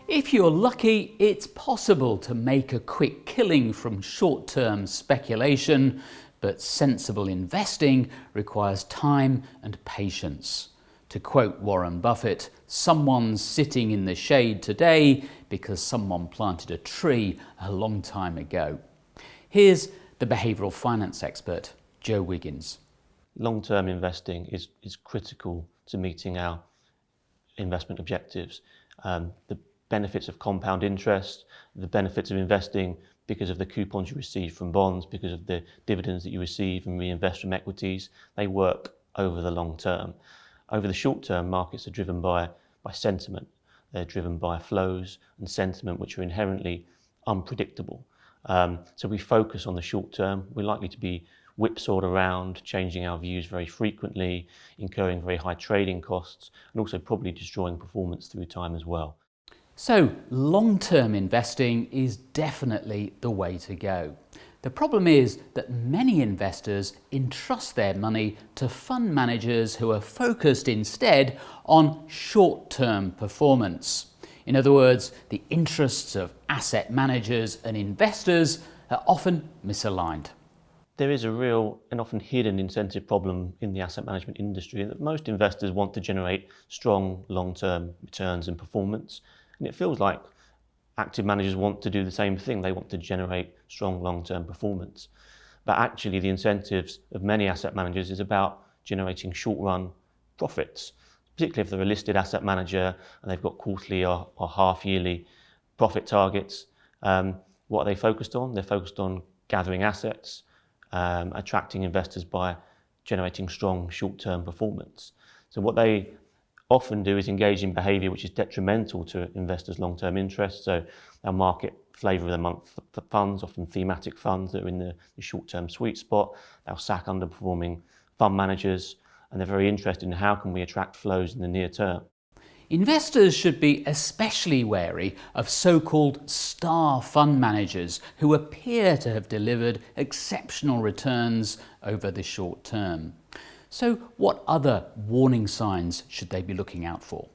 If you're lucky, it's possible to make a quick killing from short-term speculation, but sensible investing requires time and patience. To quote Warren Buffett, someone's sitting in the shade today because someone planted a tree a long time ago. Here's the behavioural finance expert, Joe Wiggins. Long-term investing is critical to meeting our investment objectives. The benefits of compound interest, the benefits of investing because of the coupons you receive from bonds, because of the dividends that you receive and reinvest from equities, they work over the long term. Over the short term, markets are driven by sentiment. They're driven by flows and sentiment, which are inherently unpredictable. So we focus on the short term. We're likely to be whipsawed around, changing our views very frequently, incurring very high trading costs, and also probably destroying performance through time as well. So long-term investing is definitely the way to go. The problem is that many investors entrust their money to fund managers who are focused instead on short-term performance. In other words, the interests of asset managers and investors are often misaligned. There is a real and often hidden incentive problem in the asset management industry that most investors want to generate strong long-term returns and performance. And it feels like active managers want to do the same thing. They want to generate strong long-term performance. But actually the incentives of many asset managers is about generating short-run profits, particularly if they're a listed asset manager and they've got quarterly or half-yearly profit targets. What are they focused on? They're focused on gathering assets, attracting investors by generating strong short-term performance. So what they often do is engage in behaviour which is detrimental to investors' long-term interests. So they'll market flavour of the month funds, often thematic funds that are in the short-term sweet spot. They'll sack underperforming fund managers, and they're very interested in how can we attract flows in the near term. Investors should be especially wary of so-called star fund managers who appear to have delivered exceptional returns over the short term. So what other warning signs should they be looking out for?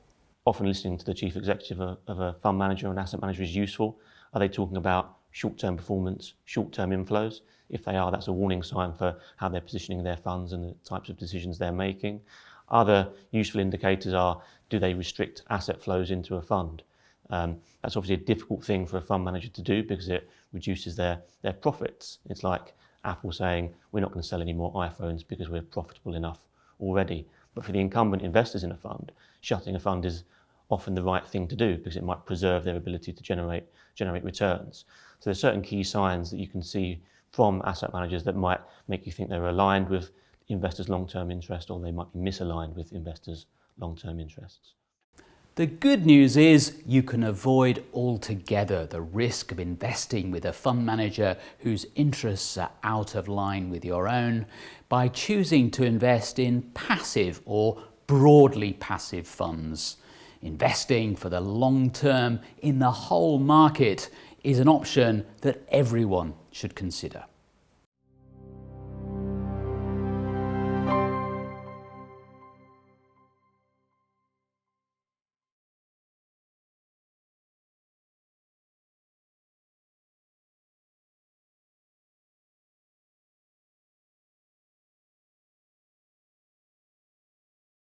Often listening to the chief executive of a fund manager or an asset manager is useful. Are they talking about short-term performance, short-term inflows? If they are, that's a warning sign for how they're positioning their funds and the types of decisions they're making. Other useful indicators are, do they restrict asset flows into a fund? That's obviously a difficult thing for a fund manager to do because it reduces their profits. It's like Apple saying, we're not going to sell any more iPhones because we're profitable enough already. But for the incumbent investors in a fund, shutting a fund is often the right thing to do because it might preserve their ability to generate returns. So there's certain key signs that you can see from asset managers that might make you think they're aligned with investors' long-term interest, or they might be misaligned with investors' long-term interests. The good news is you can avoid altogether the risk of investing with a fund manager whose interests are out of line with your own by choosing to invest in passive or broadly passive funds. Investing for the long term in the whole market is an option that everyone should consider.